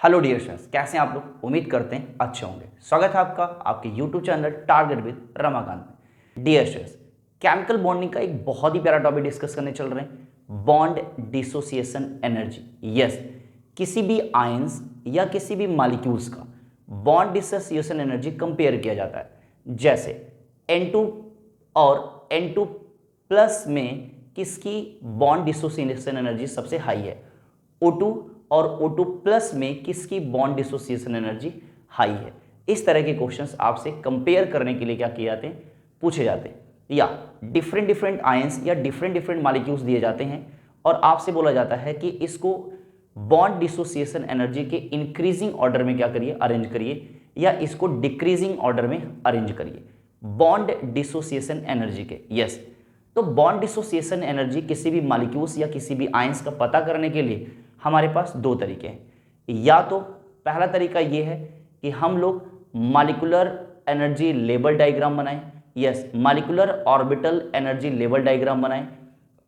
Hello dear students, कैसे हैं आप लोग। उम्मीद करते हैं अच्छे होंगे। स्वागत है आपका आपके YouTube channel target with Ramakant में। डियर स्टूडेंट्स, केमिकल बॉन्डिंग का एक बहुत ही प्यारा टॉपिक डिस्कस करने चल रहे हैं, बॉन्ड डिसोसिएशन एनर्जी। यस, किसी भी आयंस या किसी भी मॉलिक्यूल्स का बॉन्ड डिसोसिएशन एनर्जी कंपेयर किया जाता है। जैसे N2 और N2 प्लस में किसकी बॉन्ड डिसोसिएशन एनर्जी सबसे हाई है, O2 और O2 प्लस में किसकी बॉन्ड डिसोसिएशन एनर्जी हाई है। इस तरह के क्वेश्चंस आपसे कंपेयर करने के लिए क्या किए जाते हैं, पूछे जाते हैं। या डिफरेंट आयंस या डिफरेंट मॉलिक्यूल्स दिए जाते हैं और आपसे बोला जाता है कि इसको बॉन्ड डिसोसिएशन एनर्जी के इंक्रीजिंग ऑर्डर में क्या करिए, अरेंज करिए, या इसको डिक्रीजिंग ऑर्डर में अरेंज करिए बॉन्ड डिसोसिएशन एनर्जी के। यस, तो बॉन्ड डिसोसिएशन एनर्जी किसी भी मॉलिक्यूल्स या किसी भी आयंस का पता करने के लिए हमारे पास दो तरीके हैं। या तो पहला तरीका ये है कि हम लोग मॉलिक्यूलर एनर्जी लेवल डायग्राम बनाएं, yes, molecular orbital energy level diagram बनाएं,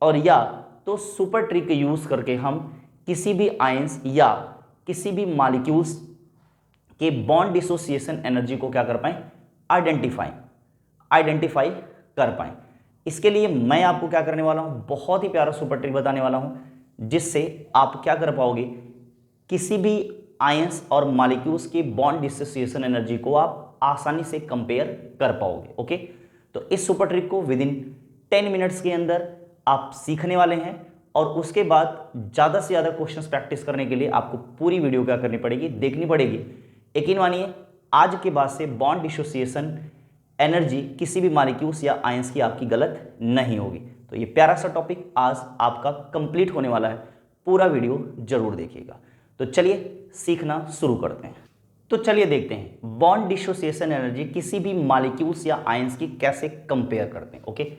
और या तो सुपर ट्रिक यूज करके हम किसी भी आयंस या किसी भी मॉलिक्यूल्स के बॉन्ड डिसोसिएशन एनर्जी को क्या कर पाएं, आइडेंटिफाई कर पाएं। इसके लिए मैं आपको क्या करने वाला हूं, बहुत ही प्यारा सुपर ट्रिक बताने वाला हूं, जिससे आप क्या कर पाओगे, किसी भी आयंस और मॉलिक्यूल्स की बॉन्ड डिसोसिएशन एनर्जी को आप आसानी से कंपेयर कर पाओगे। ओके, तो इस सुपर ट्रिक को विद इन 10 मिनट्स के अंदर आप सीखने वाले हैं, और उसके बाद ज़्यादा से ज़्यादा क्वेश्चंस प्रैक्टिस करने के लिए आपको पूरी वीडियो क्या करनी पड़ेगी, देखनी पड़ेगी। यकीन मानिए, आज के बाद से बॉन्ड डिसोसिएशन एनर्जी किसी भी मॉलिक्यूल्स या आयंस की आपकी गलत नहीं होगी। तो ये प्यारा सा टॉपिक आज आपका कंप्लीट होने वाला है, पूरा वीडियो जरूर देखिएगा। तो चलिए सीखना शुरू करते हैं। तो चलिए देखते हैं बॉन्ड डिसोसिएशन एनर्जी किसी भी मॉलिक्यूल्स या आयंस की कैसे कंपेयर करते हैं। ओके,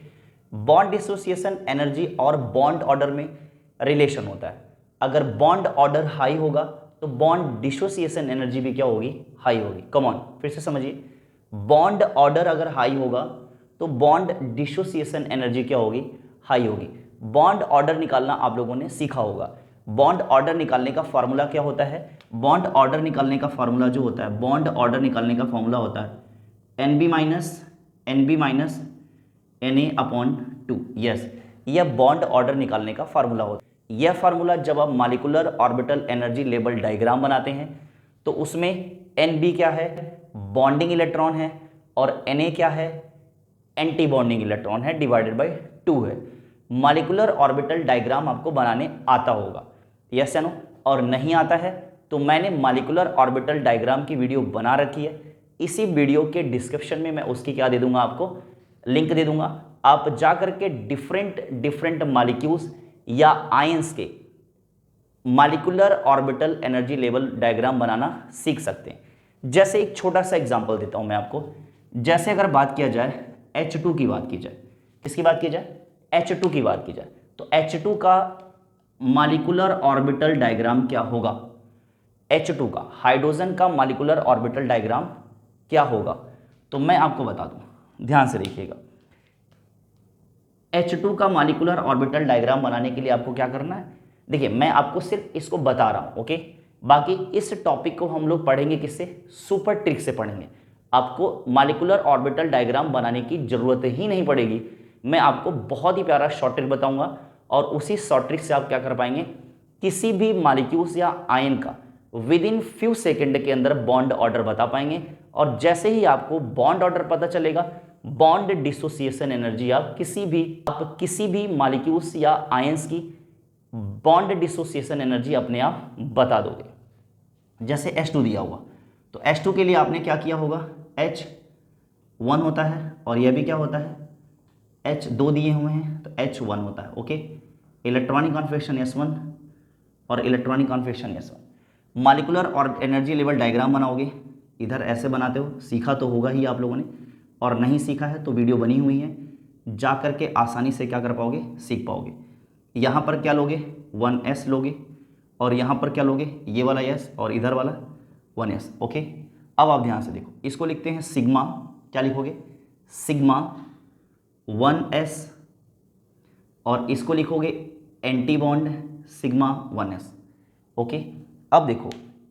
बॉन्ड डिसोसिएशन एनर्जी और बॉन्ड ऑर्डर में रिलेशन होता है। अगर बॉन्ड ऑर्डर हाई होगा तो बॉन्ड डिसोसिएशन एनर्जी भी क्या होगी, हाई होगी। कम ऑन, फिर से समझिए, बॉन्ड ऑर्डर अगर हाई होगा तो बॉन्ड डिसोसिएशन एनर्जी क्या होगी, हाई होगी। बॉन्ड ऑर्डर निकालना आप लोगों ने सीखा होगा। बॉन्ड ऑर्डर निकालने का फॉर्मूला क्या होता है, बॉन्ड ऑर्डर निकालने का फॉर्मूला जो होता है, बॉन्ड ऑर्डर निकालने का फॉर्मूला होता है NB माइनस Na/2। यस, यह बॉन्ड ऑर्डर निकालने का फार्मूला होता है। यह फार्मूला जब आप molecular orbital energy level diagram बनाते हैं तो उसमें Nb क्या है, बॉन्डिंग इलेक्ट्रॉन है, और Na क्या है, एंटी बॉन्डिंग इलेक्ट्रॉन है, डिवाइडेड बाय 2 है। मॉलिक्यूलर ऑर्बिटल डायग्राम आपको बनाने आता होगा, यस या नो, और नहीं आता है तो मैंने मॉलिक्यूलर ऑर्बिटल डायग्राम की वीडियो बना रखी है। इसी वीडियो के डिस्क्रिप्शन में मैं उसकी क्या दे दूंगा, आपको लिंक दे दूंगा। आप जा करके डिफरेंट मॉलिक्यूल्स या आयंस के molecular orbital energy level diagram बनाना सीख सकते हैं। जैसे एक छोटा सा एग्जांपल देता हूं मैं आपको। जैसे अगर बात किया जाए H2 की बात की जाए, किसकी बात की जाए, H2 की बात की जाए, तो H2 का मॉलिक्यूलर ऑर्बिटल डायग्राम क्या होगा, H2 का हाइड्रोजन का मॉलिक्यूलर ऑर्बिटल डायग्राम क्या होगा, तो मैं आपको बता दूं, ध्यान से देखिएगा। H2 का मॉलिक्यूलर ऑर्बिटल डायग्राम बनाने के लिए आपको क्या करना है, देखिए मैं आपको सिर्फ इसको बता रहा हूं। ओके, बाकी इस टॉपिक को हम लोग पढ़ेंगे किससे, सुपर ट्रिक से पढ़ेंगे। आपको मॉलिक्यूलर ऑर्बिटल डायग्राम बनाने की जरूरत ही नहीं पड़ेगी। मैं आपको बहुत ही प्यारा शॉर्ट ट्रिक बताऊंगा, और उसी शॉर्ट ट्रिक से आप क्या कर पाएंगे, किसी भी मॉलिक्यूल्स या आयन का विद इन फ्यू सेकेंड के अंदर बॉन्ड ऑर्डर बता पाएंगे। और जैसे ही आपको बॉन्ड ऑर्डर पता चलेगा, बॉन्ड डिसोसिएशन एनर्जी आप किसी भी मॉलिक्यूल्स या आयंस की बॉन्ड डिसोसिएशन एनर्जी अपने आप बता दोगे। जैसे H2 दिया हुआ, तो H2 के लिए आपने क्या किया होगा, H1 होता है, और यह भी क्या होता है, H2 दिए हुए हैं तो H1 होता है। ओके, इलेक्ट्रॉनिक कॉन्फिगरेशन S1 और इलेक्ट्रॉनिक कॉन्फिगरेशन S1। मॉलिक्यूलर और एनर्जी लेवल डायग्राम बनाओगे, इधर ऐसे बनाते हो, सीखा तो होगा ही आप लोगों ने, और नहीं सीखा है तो वीडियो बनी हुई है, जा करके आसानी से क्या कर पाओगे, सीख पाओगे। यहाँ पर क्या लोगे, 1s लोगे, और यहाँ पर क्या लोगे, ये वाला s और इधर वाला 1s। ओके, अब आप ध्यान से देखो, इसको लिखते हैं सिग्मा, क्या लिखोगे, सिग्मा 1s, और इसको लिखोगे anti bond sigma 1s। Okay, अब देखो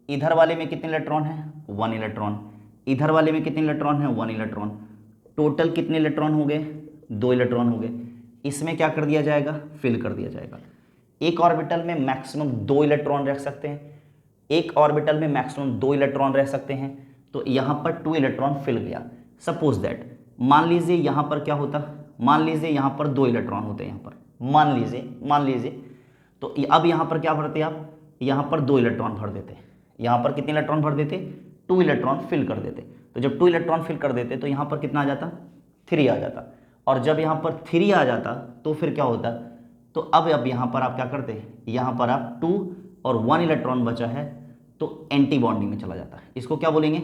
इधर वाले में कितने इलेक्ट्रॉन है? 1 इलेक्ट्रॉन। इधर वाले में कितने इलेक्ट्रॉन है? 1 इलेक्ट्रॉन। टोटल कितने इलेक्ट्रॉन हो गए? 2 इलेक्ट्रॉन हो गए। इसमें क्या कर दिया जाएगा? फिल कर दिया जाएगा। एक ऑर्बिटल में मैक्सिमम 2 इलेक्ट्रॉन रह सकते हैं, एक ऑर्बिटल में मैक्सिमम 2 इलेक्ट्रॉन रह सकते हैं। तो यहाँ पर 2 इलेक्ट्रॉन फिल गया। सपोज दैट, मान लीजिए यहाँ पर क्या होता, मान लीजिए यहाँ पर 2 इलेक्ट्रॉन होते हैं, यहाँ पर मान लीजिए तो अब यहाँ पर क्या भरते आप? यहाँ पर 2 इलेक्ट्रॉन भर देते। यहाँ पर कितने इलेक्ट्रॉन भर देते? 2 इलेक्ट्रॉन फिल कर देते। तो जब 2 इलेक्ट्रॉन फिल कर देते तो यहाँ पर कितना आ जाता? 3 आ जाता। और जब यहाँ पर 3 आ जाता तो फिर क्या होता? तो अब यहाँ पर आप क्या करते? यहाँ पर आप 2 और 1 इलेक्ट्रॉन बचा है तो एंटी बॉन्डिंग में चला जाता है। इसको क्या बोलेंगे?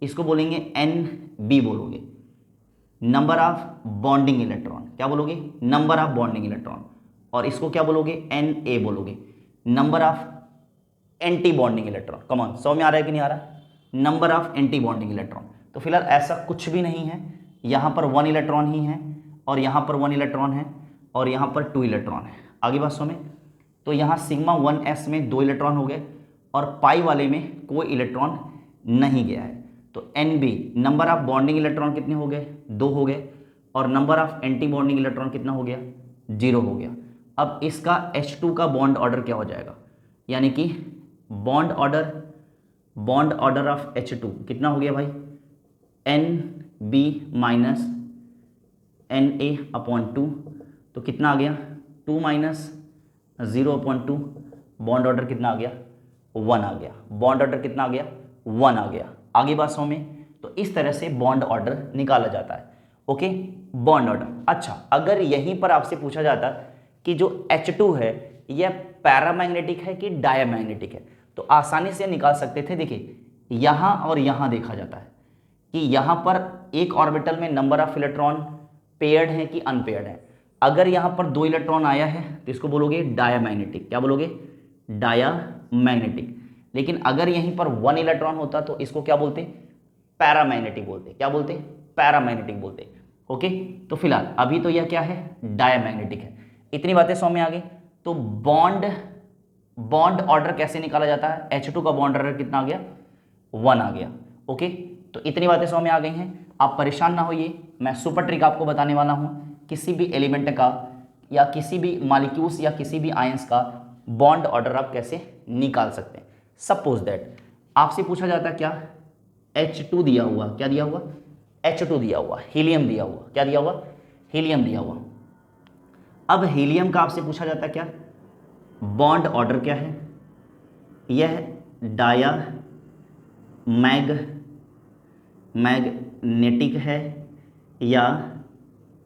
इसको बोलेंगे NB बोलोगे, नंबर ऑफ बॉन्डिंग इलेक्ट्रॉन। क्या बोलोगे? Number of bonding electron. और इसको क्या बोलोगे? Na बोलोगे, number of anti bonding electron. Come on, समझ में आ रहा है कि नहीं आ रहा? Number of anti bonding electron. तो फिलहाल ऐसा कुछ भी नहीं है, यहाँ पर 1 इलेक्ट्रॉन ही है और यहाँ पर 1 इलेक्ट्रॉन है और यहाँ पर 2 इलेक्ट्रॉन है। आगे बात समझ। तो यहाँ सिग्मा 1s में 2 इलेक्ट्रॉन हो गए और पाई वाले में कोई इलेक्ट्रॉन नहीं गया है। तो NB, number of bonding electron कितने हो गए? 2 हो गए। और number of anti bonding electron कितना हो गया? 0 हो गया। अब इसका H2 का बॉन्ड ऑर्डर क्या हो जाएगा? यानी कि बॉन्ड ऑर्डर ऑफ H2 कितना हो गया भाई? NB minus Na/2। तो कितना आ गया? 2 माइनस 0/2। बॉन्ड ऑर्डर कितना आ गया? 1 आ गया। बॉन्ड ऑर्डर कितना आ गया? 1 आ गया। आगे बात समझ में। तो इस तरह से बॉन्ड ऑर्डर निकाला जाता है। Okay, bond order. अच्छा, अगर यहीं पर आपसे पूछा जाता कि जो H2 है यह पैरामैग्नेटिक है कि डायमैग्नेटिक है, तो आसानी से निकाल सकते थे। देखिए, यहाँ और यहाँ देखा जाता है कि यहाँ पर एक ऑर्बिटल में नंबर ऑफ इलेक्ट्रॉन पेयर्ड है कि अनपेयर्ड है। अगर यहाँ पर 2 इलेक्ट्रॉन आया है तो इसको बोलोगे डायमैग्नेटिक। क्या बोलोगे? डायमैग्नेटिक। लेकिन अगर यहीं पर 1 इलेक्ट्रॉन होता तो इसको क्या बोलते? पैरामैग्नेटिक बोलते। क्या बोलते? पैरामैग्नेटिक बोलते। ओके, तो फिलहाल अभी तो यह क्या है? डायमैग्नेटिक है। इतनी बातें समझ में आ गई। तो बॉन्ड ऑर्डर कैसे निकाला जाता है? H2 का बॉन्ड ऑर्डर कितना आ गया? 1 आ गया। ओके, तो इतनी बातें समझ में आ गई हैं। आप परेशान ना होइए, मैं सुपर ट्रिक आपको बताने वाला हूं किसी भी एलिमेंट का या किसी भी मॉलिक्यूल्स या किसी भी आयंस का बॉन्ड ऑर्डर आप कैसे निकाल सकते हैं। सपोज दैट आपसे पूछा जाता है क्या? H2 दिया हुआ, क्या दिया हुआ? H2 दिया हुआ, हीलियम दिया हुआ। क्या दिया हुआ? हीलियम दिया हुआ। अब हीलियम का आपसे पूछा जाता है क्या? बॉन्ड ऑर्डर क्या है? यह मैग्नेटिक है या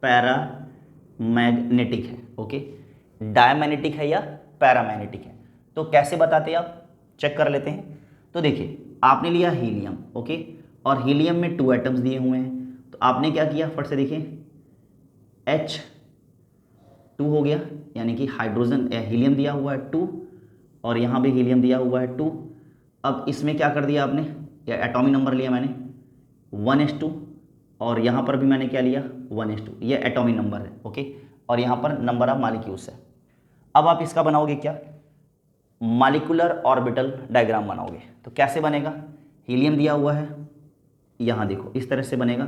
पैरामैग्नेटिक है? ओके, डायमैग्नेटिक है या पैरामैग्नेटिक है? तो कैसे बताते हैं आप? चेक कर लेते हैं। तो देखिए, आपने लिया हीलियम, ओके, और हीलियम में 2 एटम्स दिए हुए हैं। तो आपने क्या किया? फट से देखिए, H2 हो गया, यानी कि हाइड्रोजन हीलियम दिया हुआ है 2 और यहाँ भी हीलियम दिया हुआ है 2। अब इसमें क्या कर दिया आपने? या एटॉमिक नंबर लिया मैंने 1s2 और यहाँ पर भी मैंने क्या लिया? 1s2। ये एटॉमिक नंबर है। ओके, और यहाँ पर नंबर ऑफ मॉलिक्यूल्स है। अब आप इसका बनाओगे क्या? मॉलिक्यूलर ऑर्बिटल डायग्राम बनाओगे। तो कैसे बनेगा? हीलियम दिया हुआ है, यहाँ देखो इस तरह से बनेगा।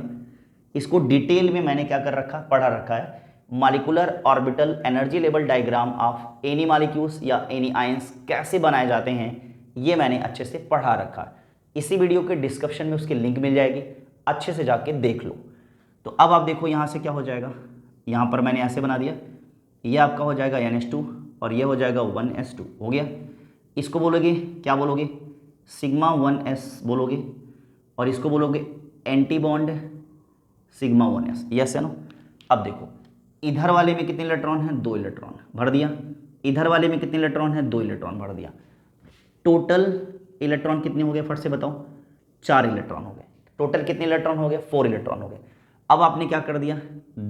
इसको डिटेल में मैंने क्या कर रखा? पढ़ा रखा है। Molecular orbital energy level diagram of any molecules या एनी आयंस कैसे बनाए जाते हैं, ये मैंने अच्छे से पढ़ा रखा है। इसी वीडियो के डिस्क्रिप्शन में उसकी लिंक मिल जाएगी, अच्छे से जाके देख लो। तो अब आप देखो यहाँ से क्या हो जाएगा? यहाँ पर मैंने ऐसे बना दिया, ये आपका हो जाएगा NH2 और ये हो जाएगा 1s2। हो गया। इसको बोलोगे क्या? बोलोगे सिग्मा 1s बोलोगे और इसको बोलोगे anti bond sigma 1s। Yes है ना? अब देखो, इधर वाले में कितने इलेक्ट्रॉन हैं? 2 इलेक्ट्रॉन भर दिया। इधर वाले में कितने इलेक्ट्रॉन हैं? 2 इलेक्ट्रॉन भर दिया। टोटल इलेक्ट्रॉन कितने हो गए? फट से बताओ। 4 इलेक्ट्रॉन हो गए। टोटल कितने इलेक्ट्रॉन हो गए? 4 इलेक्ट्रॉन हो गए। अब आपने क्या कर दिया?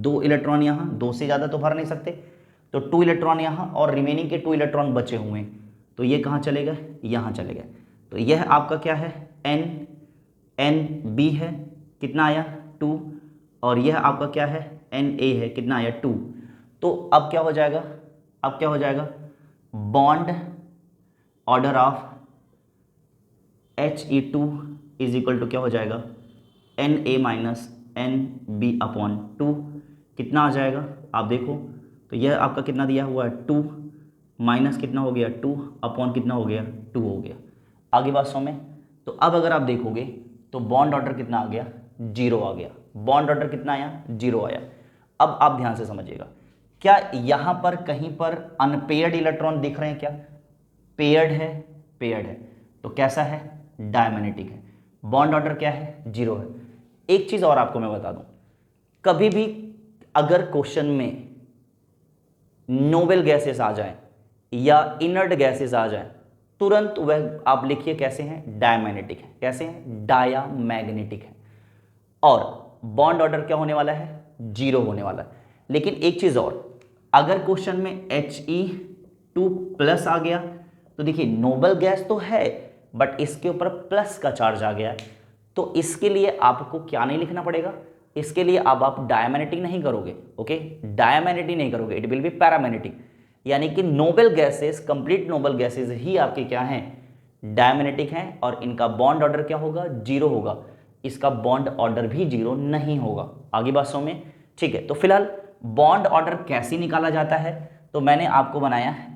2 इलेक्ट्रॉन यहाँ, 2 से ज़्यादा तो भर नहीं सकते, तो 2 इलेक्ट्रॉन यहाँ और रिमेनिंग के 2 इलेक्ट्रॉन बचे हुए हैं, तो ये कहाँ चले गए? यहाँ चले गए। तो यह आपका क्या है? NB है, कितना आया? 2। और यह आपका क्या है? Na है, कितना आया? 2। तो अब क्या हो जाएगा? अब क्या हो जाएगा? Bond order of He2 is equal to क्या हो जाएगा, Na माइनस Nb/2 कितना आ जाएगा आप देखो, तो यह आपका कितना दिया हुआ है 2 माइनस कितना हो गया 2 अपॉन कितना हो गया 2 हो गया। आगे बात समझ में। तो अब अगर आप देखोगे तो बॉन्ड ऑर्डर कितना आ गया 0 आ गया, बॉन्ड ऑर्डर कितना आया 0 आया। अब आप ध्यान से समझिएगा, क्या यहां पर कहीं पर अनपेयर्ड इलेक्ट्रॉन दिख रहे हैं क्या, पेयर्ड है, पेयर्ड है, तो कैसा है डायमैग्नेटिक है, बॉन्ड ऑर्डर क्या है 0 है। एक चीज और आपको मैं बता दूं, कभी भी अगर क्वेश्चन में नोबेल गैसेस आ जाए या इनर्ट गैसेस आ जाए, तुरंत वह आप लिखिए कैसे हैं डायमैग्नेटिक है, कैसे हैं डायामैग्नेटिक है, और बॉन्ड ऑर्डर क्या होने वाला है 0 होने वाला है। लेकिन एक चीज और, अगर क्वेश्चन में He2+ आ गया तो देखिए नोबेल गैस तो है बट इसके ऊपर प्लस का चार्ज आ गया है, तो इसके लिए आपको क्या नहीं लिखना पड़ेगा, इसके लिए अब आप डायमैग्नेटिक नहीं करोगे, ओके, डायमैग्नेटिक नहीं करोगे, इट विल बी पैरामैग्नेटिक। यानी कि noble gases, complete noble gases ही आपके क्या हैं डायमैग्नेटिक हैं, और इनका बॉन्ड ऑर्डर क्या होगा 0 होगा, इसका बॉन्ड ऑर्डर भी 0 नहीं होगा। आगे बात समझ में, ठीक है। तो फिलहाल बॉन्ड ऑर्डर कैसे निकाला जाता है, तो मैंने आपको बनाया है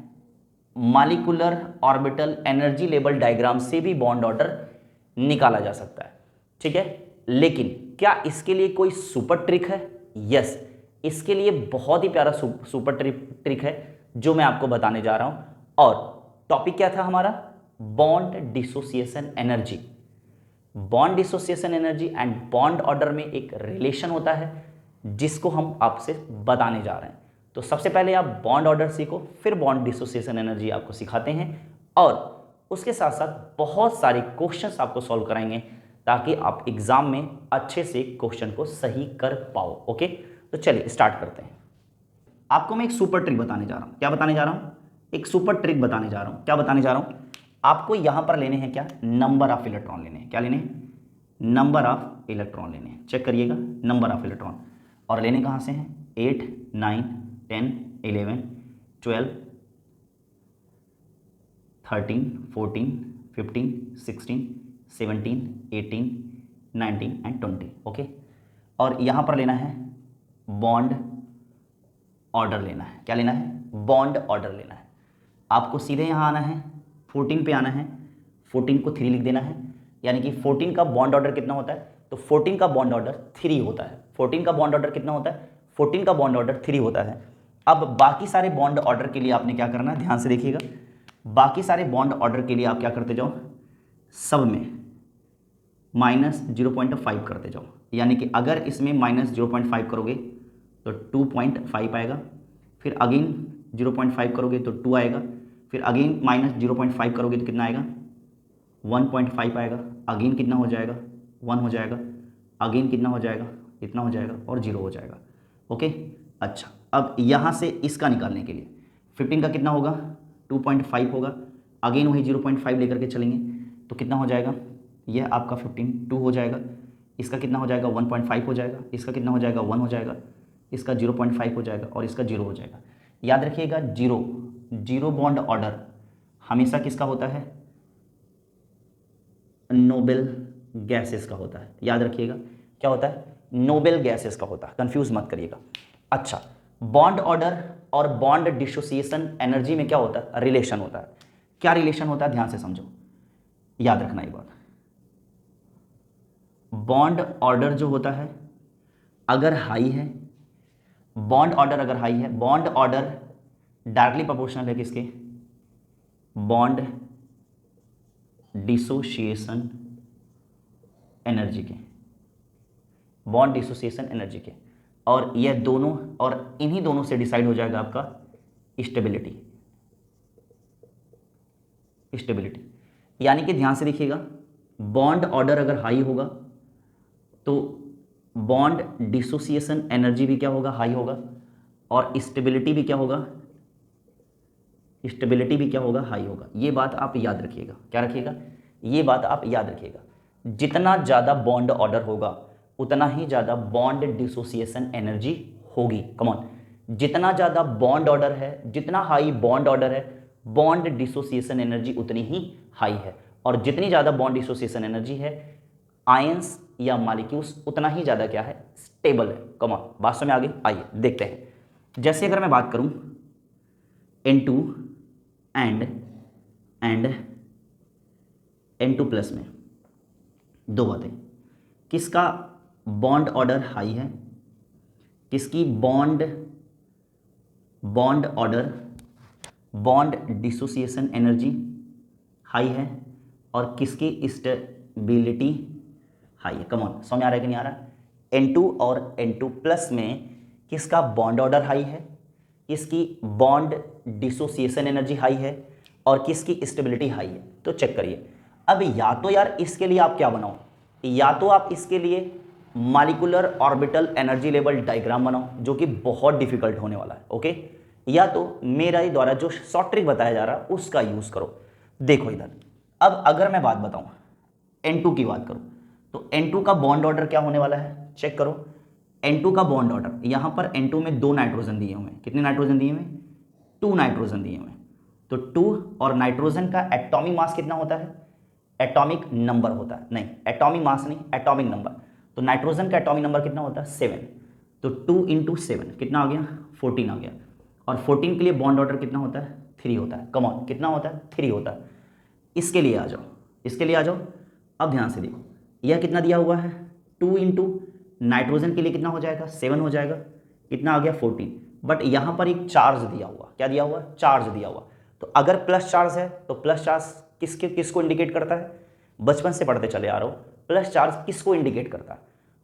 molecular orbital energy level diagram से भी बॉन्ड ऑर्डर निकाला जा सकता है, ठीक है। लेकिन क्या इसके लिए कोई सुपर ट्रिक है, यस, इसके लिए बहुत ही प्यारा सुपर ट्रिक है जो मैं आपको बताने जा रहा हूं। और टॉपिक क्या था हमारा, bond dissociation energy. Bond dissociation energy and bond order में एक रिलेशन होता है जिसको हम आपसे बताने जा रहे हैं। तो सबसे पहले आप बॉन्ड ऑर्डर सीखो, फिर बॉन्ड डिसोसिएशन एनर्जी आपको सिखाते हैं, और उसके साथ साथ बहुत सारे क्वेश्चंस आपको सॉल्व कराएंगे ताकि आप एग्जाम में अच्छे से क्वेश्चन को सही कर पाओ, ओके। तो चलिए स्टार्ट करते हैं। आपको मैं एक सुपर ट्रिक बताने जा रहा हूँ, क्या बताने जा रहा हूँ, एक सुपर ट्रिक बताने जा रहा हूँ। क्या बताने जा रहा हूँ, आपको यहां पर लेने हैं क्या, नंबर ऑफ इलेक्ट्रॉन लेने हैं, क्या लेने हैं, नंबर ऑफ इलेक्ट्रॉन लेने हैं। चेक करिएगा नंबर ऑफ इलेक्ट्रॉन, और लेने कहां से हैं 8 9 10 11 12 13 14 15 16 17 18 19 एंड 20, ओके। और यहां पर लेना है बॉन्ड ऑर्डर लेना है, क्या लेना है बॉन्ड ऑर्डर लेना है। आपको सीधे यहां आना है 14 पे आना है, 14 को 3 लिख देना है, यानी कि 14 का बॉन्ड ऑर्डर कितना होता है, तो 14 का बॉन्ड ऑर्डर 3 होता है। 14 का बॉन्ड ऑर्डर कितना होता है, 14 का बॉन्ड ऑर्डर 3 होता है। अब बाकी सारे बॉन्ड ऑर्डर के लिए आपने क्या करना है, ध्यान से देखिएगा, बाकी सारे बॉन्ड ऑर्डर के लिए आप क्या करते जाओ, सब में -0.5 करते जाओ। यानी कि अगर इसमें -0.5 करोगे तो 2.5 आएगा, फिर अगेन 0.5 करोगे तो 2 आएगा, फिर अगेन -0.5 करोगे तो कितना आएगा 1.5 आएगा, अगेन कितना हो जाएगा 1 हो जाएगा, अगेन कितना हो जाएगा इतना हो जाएगा, और 0 हो जाएगा, ओके। अच्छा, अब यहाँ से इसका निकालने के लिए 15 का कितना होगा 2.5 होगा, अगेन वही 0.5 लेकर के चलेंगे तो कितना हो जाएगा, यह आपका 15 2 हो जाएगा, इसका कितना हो जाएगा 1.5 हो जाएगा, इसका कितना हो जाएगा 1 हो जाएगा, इसका 0.5 हो जाएगा, और इसका 0 हो जाएगा। याद रखिएगा जीरो बॉन्ड ऑर्डर हमेशा किसका होता है, नोबेल गैसेस का होता है। याद रखिएगा क्या होता है, नोबेल गैसेस का होता है, कंफ्यूज मत करिएगा। अच्छा, बॉन्ड ऑर्डर और बॉन्ड डिसोसिएशन एनर्जी में क्या होता है, रिलेशन होता है। क्या रिलेशन होता है, ध्यान से समझो, याद रखना ये बात। बॉन्ड ऑर्डर जो होता है अगर हाई है, बॉन्ड ऑर्डर अगर हाई है, बॉन्ड ऑर्डर डायरेक्टली प्रोपोर्शनल है किसके, बॉन्ड डिसोसिएशन एनर्जी के, बॉन्ड डिसोसिएशन एनर्जी के, और यह दोनों, और इन्हीं दोनों से डिसाइड हो जाएगा आपका स्टेबिलिटी। यानी कि ध्यान से देखिएगा, बॉन्ड ऑर्डर अगर हाई होगा तो बॉन्ड डिसोसिएशन एनर्जी भी क्या होगा, हाई होगा, और स्टेबिलिटी भी क्या होगा, हाई होगा। ये बात आप याद रखिएगा, क्या रखिएगा, ये बात आप याद रखिएगा। जितना ज़्यादा बॉन्ड ऑर्डर होगा उतना ही ज़्यादा बॉन्ड डिसोसिएशन एनर्जी होगी। कमॉन, जितना ज़्यादा बॉन्ड ऑर्डर है, जितना हाई बॉन्ड ऑर्डर है, बॉन्ड डिसोसिएशन एनर्जी उतनी ही हाई है। और जितनी ज़्यादा बॉन्ड डिसोसिएशन एनर्जी है आयंस या मॉलिक्यूल्स उतना ही ज़्यादा क्या है, स्टेबल है। कॉमन बात समझ में आगे, आइए देखते हैं। जैसे अगर मैं बात करूं N2 एंड N2 प्लस में दो बातें, किसका बॉन्ड ऑर्डर हाई है, किसकी bond order bond dissociation energy high है, और किसकी स्टेबिलिटी हाई है। कमॉन समझ आ रहा है कि नहीं आ रहा है। N2 और N2 प्लस में किसका बॉन्ड ऑर्डर हाई है, किसकी बॉन्ड डिसोसिएशन एनर्जी हाई है, और किसकी स्टेबिलिटी हाई है। तो चेक करिए, अब या तो यार इसके लिए आप क्या बनाओ, या तो आप इसके लिए molecular orbital energy level diagram बनाओ जो कि बहुत डिफिकल्ट होने वाला है, ओके, या तो मेरा ही द्वारा जो शॉर्ट ट्रिक बताया जा रहा है उसका यूज करो। देखो इधर, अब अगर मैं बात बताऊं N2 की बात करूं तो N2 का बॉन्ड ऑर्डर क्या होने वाला है, चेक करो। N2 का बॉन्ड ऑर्डर, यहां पर N2 में 2 नाइट्रोजन दिए हुए हैं, कितने नाइट्रोजन दिए हुए हैं, 2 नाइट्रोजन दिए हुए हैं। तो 2 और नाइट्रोजन का एटॉमिक मास कितना होता है, एटॉमिक नंबर होता है, नहीं एटॉमिक मास नहीं, एटॉमिक नंबर। तो नाइट्रोजन का एटॉमिक नंबर कितना होता है, 7। तो 2 × 7 कितना आ गया, 14 आ गया। और 14 के लिए बॉन्ड ऑर्डर कितना होता है, 3 होता है। कम ऑन, कितना होता है, 3 होता है। इसके लिए आ जाओ, इसके लिए आ जाओ। अब ध्यान से देखो, यह कितना दिया हुआ है, 2 × नाइट्रोजन के लिए कितना हो जाएगा, 7 हो जाएगा, कितना आ गया, 14। बट यहाँ पर एक चार्ज दिया हुआ, क्या दिया हुआ, चार्ज दिया हुआ। तो अगर प्लस चार्ज है तो प्लस चार्ज किसको इंडिकेट करता है, बचपन से पढ़ते चले आ रहे हो, प्लस चार्ज किसको इंडिकेट करता है।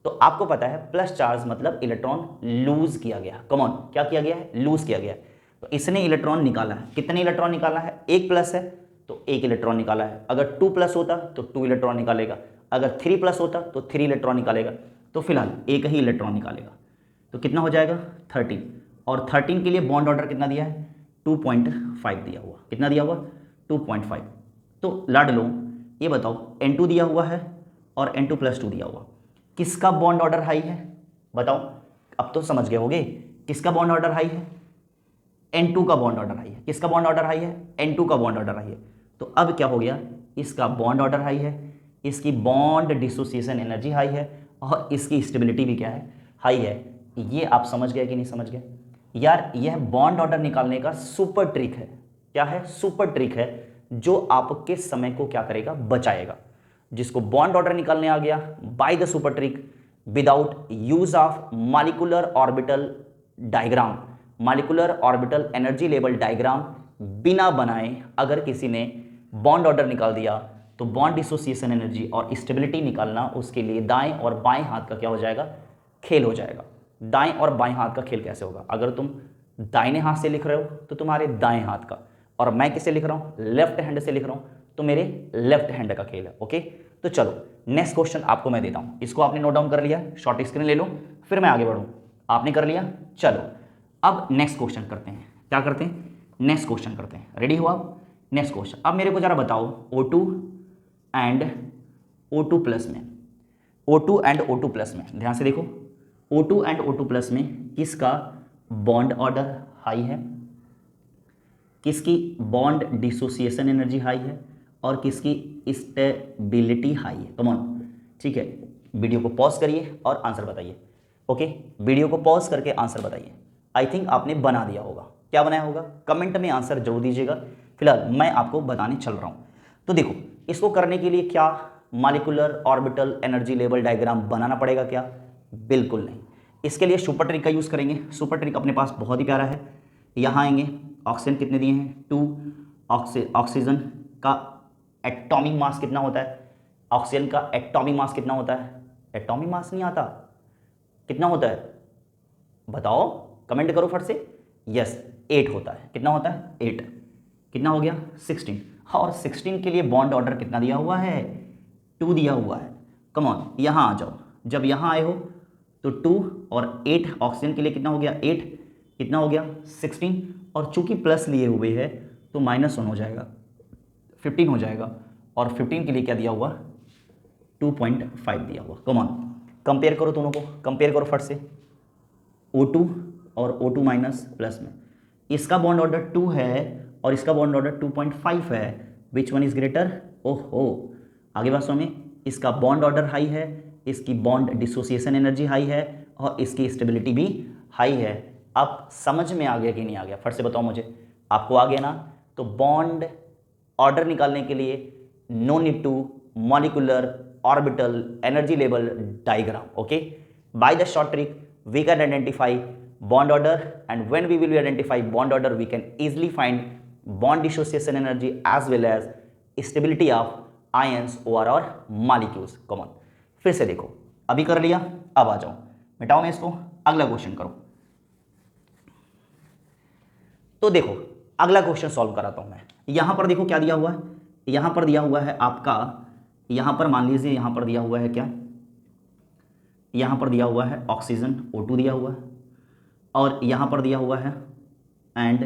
तो आपको पता है प्लस चार्ज मतलब इलेक्ट्रॉन लूज किया गया। कम ऑन, क्या किया गया है, लूज किया गया है। तो इसने इलेक्ट्रॉन निकाला है, कितने इलेक्ट्रॉन निकाला है, 1 प्लस है तो 1 इलेक्ट्रॉन निकाला है। अगर 2 प्लस होता तो 2 इलेक्ट्रॉन निकालेगा, अगर 3 प्लस होता तो 3 इलेक्ट्रॉन निकालेगा। तो फिलहाल एक ही इलेक्ट्रॉन निकालेगा। तो कितना हो जाएगा, 13। और 13 के लिए बॉन्ड ऑर्डर कितना दिया है, 2.5 दिया हुआ, कितना दिया हुआ, 2.5। तो लाड लो, ये बताओ N2 दिया हुआ है और N2 + 2 दिया हुआ, किसका बॉन्ड ऑर्डर हाई है, बताओ। अब तो समझ गए होगे किसका बॉन्ड ऑर्डर हाई है, N2 का बॉन्ड ऑर्डर हाई है। किसका बॉन्ड ऑर्डर हाई है, N2 का बॉन्ड ऑर्डर हाई है। तो अब क्या हो गया, इसका बॉन्ड ऑर्डर हाई है, इसकी बॉन्ड डिसोसिएशन एनर्जी हाई है, और इसकी स्टेबिलिटी भी क्या है, हाई है। ये आप समझ गए कि नहीं समझ गए यार। यह बॉन्ड ऑर्डर निकालने का सुपर ट्रिक है। क्या है, सुपर ट्रिक है जो आपके समय को क्या करेगा, बचाएगा। जिसको बॉन्ड ऑर्डर निकालने आ गया by the super trick without use of molecular orbital diagram, molecular orbital energy level diagram बिना बनाए अगर किसी ने बॉन्ड ऑर्डर निकाल दिया तो बॉन्ड डिसोसिएशन एनर्जी और स्टेबिलिटी निकालना उसके लिए दाएं और बाएं हाथ का क्या हो जाएगा, खेल हो जाएगा। दाएं और बाएं हाथ का खेल कैसे होगा, अगर तुम दाहिने हाथ से लिख रहे हो तो तुम्हारे दाएं हाथ का, और मैं किसे लिख रहा हूं, लेफ्ट हैंड से लिख रहा हूं तो मेरे लेफ्ट हैंड का खेल है। ओके, तो चलो नेक्स्ट क्वेश्चन आपको मैं देता हूं। इसको आपने नोट डाउन कर लिया, शॉर्ट स्क्रीन ले लो, फिर मैं आगे बढ़ूं। आपने कर लिया, चलो अब नेक्स्ट क्वेश्चन करते हैं। क्या करते हैं, नेक्स्ट क्वेश्चन करते हैं। रेडी हो आप, नेक्स्ट क्वेश्चन। अब मेरे को जरा बताओ O2 एंड O2 प्लस में, O2 एंड O2 प्लस में ध्यान से देखो, O2 एंड O2 प्लस में किसका बॉन्ड ऑर्डर हाई है, किसकी बॉन्ड डिसोसिएशन एनर्जी हाई है, और किसकी स्टेबिलिटी हाई है। कम ऑन, ठीक है, वीडियो को पॉज करिए और आंसर बताइए। ओके, वीडियो को पॉज करके आंसर बताइए। आई थिंक आपने बना दिया होगा, क्या बनाया होगा, कमेंट में आंसर जरूर दीजिएगा। फिलहाल मैं आपको बताने चल रहा हूँ। तो देखो, इसको करने के लिए क्या molecular orbital energy level diagram बनाना पड़ेगा क्या, बिल्कुल नहीं। इसके लिए सुपर ट्रिक का यूज़ करेंगे। सुपर ट्रिक अपने पास बहुत ही प्यारा है। यहाँ आएंगे, ऑक्सीजन कितने दिए हैं, 2। ऑक्सीजन का एटॉमिक मास कितना होता है, ऑक्सीजन का एटॉमिक मास कितना होता है, एटॉमिक मास नहीं आता, कितना होता है बताओ, कमेंट करो फट से। यस, 8 होता है। कितना होता है, 8। कितना हो गया, 16। और 16 के लिए बॉन्ड ऑर्डर कितना दिया हुआ है, 2 दिया हुआ है। कम ऑन, यहाँ आ जाओ। जब यहाँ आए हो तो 2 और 8, ऑक्सीजन के लिए कितना हो गया, 8, कितना हो गया, 16। और चूंकि प्लस लिए हुए है तो -1 हो जाएगा, 15 हो जाएगा। और 15 के लिए क्या दिया हुआ, 2.5 दिया हुआ। कम ऑन, कंपेयर करो दोनों को, कंपेयर करो फट से। O2 और O2 माइनस प्लस में इसका बॉन्ड ऑर्डर 2 है और इसका बॉन्ड ऑर्डर 2.5 है। विच वन इज ग्रेटर, ओहो, आगे बात सुनिए, इसका बॉन्ड ऑर्डर हाई है, इसकी बॉन्ड डिसोसिएशन एनर्जी हाई है और इसकी स्टेबिलिटी भी हाई है। अब समझ में आ गया कि नहीं आ गया, फट से बताओ मुझे, आपको आ गया ना? तो बॉन्ड ऑर्डर निकालने के लिए no need to molecular orbital energy level diagram. Okay, by the short trick we can identify bond order, and when we will identify bond order we can easily find bond dissociation energy as well as stability of ions or molecules। Common फिर से देखो, अभी कर लिया, अब आ जाओ, मिटाओ मैं इसको, अगला क्वेश्चन करो। तो देखो अगला क्वेश्चन सॉल्व कराता हूं मैं। यहां पर देखो क्या दिया हुआ है, यहां पर दिया हुआ है आपका, यहां पर मान लीजिए यहां पर दिया हुआ है क्या, यहाँ पर दिया हुआ है ऑक्सीजन O2 दिया हुआ है, और यहाँ पर दिया हुआ है एंड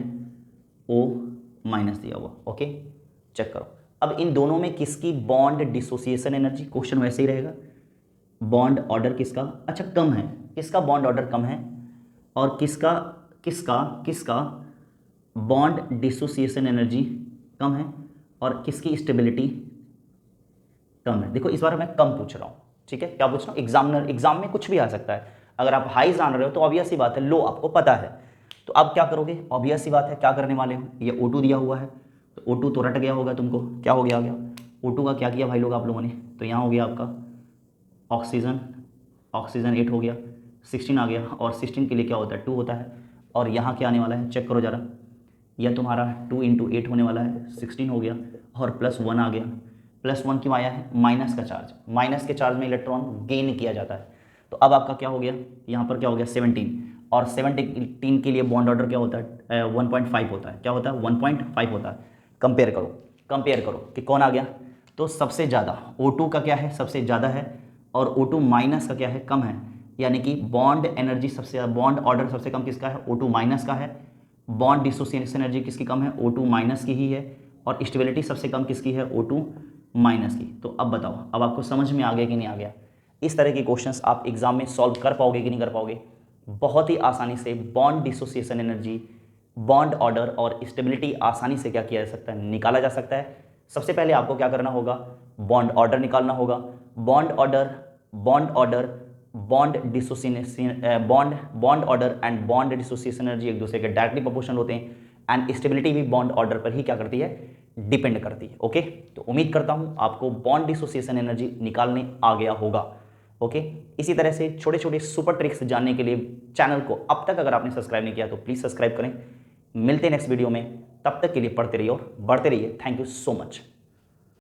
O- दिया हुआ। ओके, चेक करो अब इन दोनों में किसकी बॉन्ड डिसोसिएशन एनर्जी, क्वेश्चन वैसे ही रहेगा, बॉन्ड ऑर्डर किसका अच्छा कम है, किसका बॉन्ड ऑर्डर कम है, और किसका किसका किसका बॉन्ड डिसोसिएशन एनर्जी कम है, और किसकी स्टेबिलिटी कम है। देखो इस बार मैं कम पूछ रहा हूँ, ठीक है, क्या पूछ रहा हूँ, एग्जाम में कुछ भी आ सकता है। अगर आप हाई जान रहे हो तो ऑब्वियस सी बात है, लो आपको पता है, तो अब क्या करोगे, ऑब्वियस सी बात है क्या करने वाले हो, ये O2 दिया हुआ है, तो O2 तो रट गया होगा तुमको, क्या हो गया, आ गया O2 का क्या किया भाई लोग आप लोगों ने, तो यहाँ हो गया आपका ऑक्सीजन, ऑक्सीजन 8 हो गया, 16 आ गया, और 16 के लिए क्या होता है 2 होता है, और यहाँ क्या आने वाला है चेक करो ज़रा, यह तुम्हारा 2 × 8 होने वाला है, 16 हो गया, और +1 आ गया, +1 क्यों आया है, माइनस का चार्ज, माइनस के चार्ज में इलेक्ट्रॉन गेन किया जाता है, तो अब आपका क्या हो गया, यहाँ पर क्या हो गया 17, और 17 के लिए बॉन्ड ऑर्डर क्या होता है 1.5 होता है, क्या होता है 1.5 होता है। कंपेयर करो, कंपेयर करो कि कौन आ गया, तो सबसे ज़्यादा O2 का क्या है सबसे ज़्यादा है, और O2 माइनस का क्या है कम है, यानी कि बॉन्ड एनर्जी सबसे, बॉन्ड ऑर्डर सबसे कम किसका है O2 माइनस का है, बॉन्ड डिसोसिएशन एनर्जी किसकी कम है O2 माइनस की ही है, और स्टेबिलिटी सबसे कम किसकी है O2 माइनस की। तो अब बताओ, अब आपको समझ में आ गया कि नहीं आ गया, इस तरह के क्वेश्चंस आप एग्जाम में सॉल्व कर पाओगे कि नहीं कर पाओगे, बहुत ही आसानी से bond dissociation energy, bond order और स्टेबिलिटी आसानी से क्या किया जा सकता है, निकाला जा सकता है। सबसे पहले आपको क्या करना होगा, बॉन्ड ऑर्डर निकालना होगा, bond order, bond order, bond dissociation, bond order and bond dissociation energy एक दूसरे के डायरेक्टली प्रोपोर्शनल होते हैं, एंड स्टेबिलिटी भी बॉन्ड ऑर्डर पर ही क्या करती है, डिपेंड करती है। ओके, तो उम्मीद करता हूं आपको बॉन्ड डिसोसिएशन एनर्जी निकालने आ गया होगा। ओके, इसी तरह से छोटे छोटे सुपर ट्रिक्स जानने के लिए चैनल को अब तक अगर आपने सब्सक्राइब नहीं किया तो प्लीज़ सब्सक्राइब करें। मिलते हैं नेक्स्ट वीडियो में, तब तक के लिए पढ़ते रहिए और बढ़ते रहिए। Thank you so much.